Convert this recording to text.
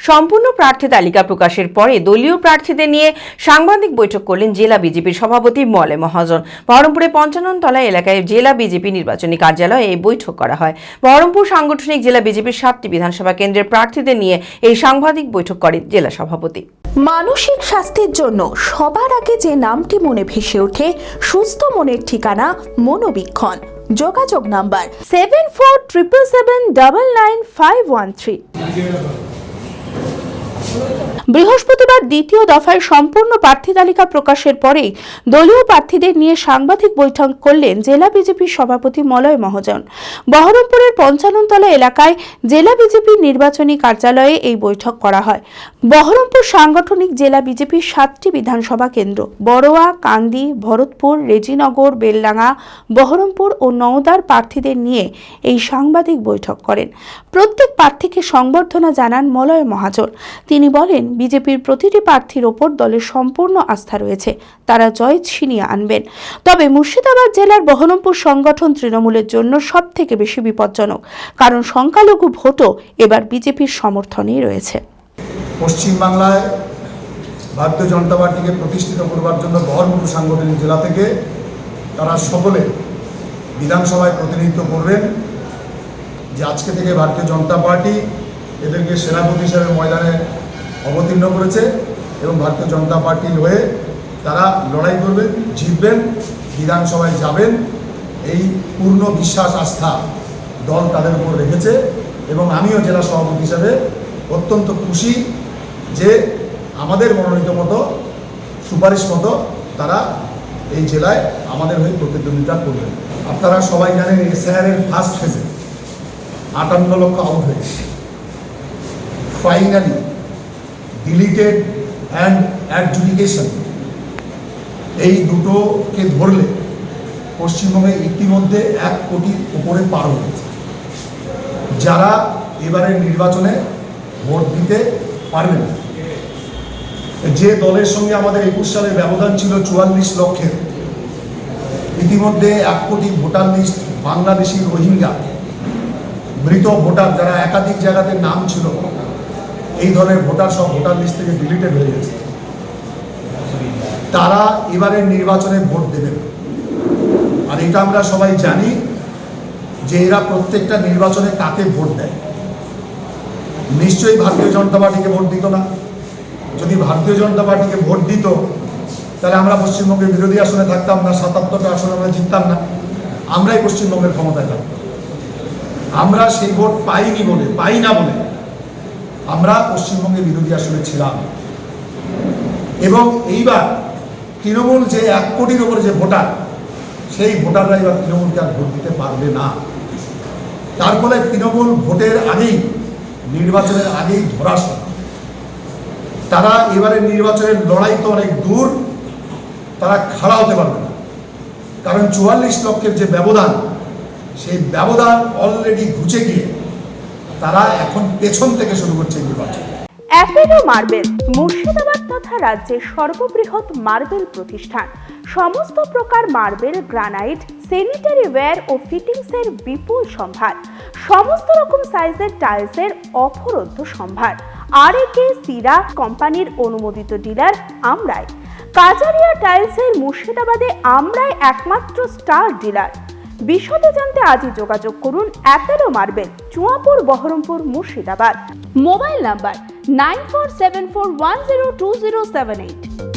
সম্পূর্ণ প্রার্থী তালিকা প্রকাশের পরে দলীয় প্রার্থীদের নিয়ে সাংবাদিক বৈঠক করলেন জেলা বিজেপির সভাপতি মলয় মহাজন। বহরমপুরে ৫৫ তলা এলাকায় জেলা বিজেপি নির্বাচনী কার্যালয়ে এই বৈঠক করা হয়। বহরমপুর সাংগঠনিক জেলা বিজেপির ৭টি বিধানসভা কেন্দ্রের প্রার্থীদের নিয়ে এই সাংবাদিক বৈঠক করেন জেলা সভাপতি। মানসিক স্বাস্থ্যের জন্য সবার আগে যে নামটি মনে ভেসে ওঠে, সুস্থ মনের ঠিকানা মনোবীক্ষণ। যোগাযোগ নাম্বার 7477799513। বৃহস্পতিবার দ্বিতীয় দফায় সম্পূর্ণ প্রার্থী তালিকা প্রকাশের পরেই দলীয় প্রার্থীদের নিয়ে সাংবাদিক বৈঠক করলেন জেলা বিজেপির সভাপতি মলয় মহাজন। বহরমপুরের ৫৫ তলা এলাকায় জেলা বিজেপির নির্বাচনী কার্যালয়ে এই বৈঠক করা হয়। বহরমপুর সাংগঠনিক জেলা বিজেপির ৭টি বিধানসভা কেন্দ্র বড়োয়া, কান্দি, ভরতপুর, রেজিনগর, বেলডাঙ্গা, বহরমপুর ও নওদার প্রার্থীদের নিয়ে এই সাংবাদিক বৈঠক করেন। প্রত্যেক প্রার্থীকে সংবর্ধনা জানান মলয় মহাজন। তিনি বলেন, বিজেপির প্রতিটি প্রার্থীর ওপর দলের সম্পূর্ণ আস্থা রয়েছে, তারা জয় ছিনিয়ে আনবেন। তবে মুর্শিদাবাদ জেলার বহরমপুর সংগঠন তৃণমূলের জন্য সব থেকে বেশি বিপজ্জনক, কারণ সংখ্যালঘু ভোটও এবার বিজেপির সমর্থনেই রয়েছে। পশ্চিমবাংলায় ভারতীয় জনতা পার্টিকে প্রতিষ্ঠিত করবার জন্য বহরমপুর সাংগঠনিক জেলা থেকে তারা সকলে বিধানসভায় প্রতিনিধিত্ব করবেন যে আজকে থেকে ভারতীয় জনতা পার্টি এদেরকে সেনাপতি হিসাবে ময়দানে অবতীর্ণ করেছে এবং ভারতীয় জনতা পার্টির হয়ে তারা লড়াই করবেন, জিতবেন, বিধানসভায় যাবেন। এই পূর্ণ বিশ্বাস আস্থা দল তাদের উপর রেখেছে এবং আমিও জেলা সভাপতি হিসাবে অত্যন্ত খুশি যে আমাদের মনোনীত মতো সুপারিশ মতো তারা এই জেলায় আমাদের হয়ে প্রতিদ্বন্দ্বিতা করবেন। আপনারা সবাই জানেন এসআইআরের ফার্স্ট ফেজে ৫৮ লক্ষ আউট হয়েছে। ফাইনালি ডিলিটেড অ্যান্ড অ্যাডজুডিকেশন এই দুটোকে ধরলে পশ্চিমবঙ্গে ইতিমধ্যে ১ কোটির উপরে পার হয়েছে যারা এবারের নির্বাচনে ভোট দিতে পারবেন। যে দলের সঙ্গে আমাদের ২১ সালে ব্যবধান ছিল ৪৪ লক্ষের, ইতিমধ্যে ১ কোটি ভোটার লিস্ট বাংলাদেশি রোহিঙ্গা মৃত ভোটার যারা একাধিক জায়গাতে নাম ছিল, এই ধরনের ভোটার সব ভোটার লিস্ট থেকে ডিলিটেড হয়ে গেছে। তারা এবারের নির্বাচনে ভোট দেবেন। আর এটা আমরা সবাই জানি যে এরা প্রত্যেকটা নির্বাচনে কাকে ভোট দেয়। নিশ্চয়ই ভারতীয় জনতা পার্টিকে ভোট দিত না। যদি ভারতীয় জনতা পার্টিকে ভোট দিত তাহলে আমরা পশ্চিমবঙ্গের বিরোধী আসনে থাকতাম না, ৭৭টা আসনে আমরা জিততাম না, আমরাই পশ্চিমবঙ্গের ক্ষমতায় থাকতাম। আমরা সেই ভোট পাই না বলে আমরা পশ্চিমবঙ্গের বিরোধী আসনে ছিলাম। এবং এইবার তৃণমূল যে ১ কোটির ওপরে যে ভোটার, সেই ভোটাররা এবার তৃণমূলকে আর ভোট দিতে পারবে না। তার ফলে তৃণমূল ভোটের আগেই, নির্বাচনের আগেই ধরাস। তারা এবারের নির্বাচনের লড়াই তো অনেক দূর, তারা খাড়া হতে পারবে না। কারণ ৪৪ লক্ষের যে ব্যবধান, সেই ব্যবধান অলরেডি ঘুচে গিয়ে তারা এখন পেছন থেকে শুরু করছে নির্বাচন। অ্যাপেলো মার্বেল মুর্শিদাবাদ তথা রাজ্যের সর্ববৃহৎ মার্বেল প্রতিষ্ঠান। সমস্ত প্রকার মার্বেল, গ্রানাইট, স্যানিটারি ওয়্যার ও ফিটিংসের বিপুল সম্ভার। সমস্ত রকম সাইজের টাইলসের অফুরন্ত সম্ভার। আর.এ.কে সিরা কোম্পানির অনুমোদিত ডিলার আমরাই। কাজারিয়া টাইলসের মুর্শিদাবাদে আমরাই একমাত্র স্টার ডিলার। বিশদে জানতে আজই যোগাযোগ করুন Apollo marble, Chuapur, Baharampur, Murshidabad. Mobile number 9474102078।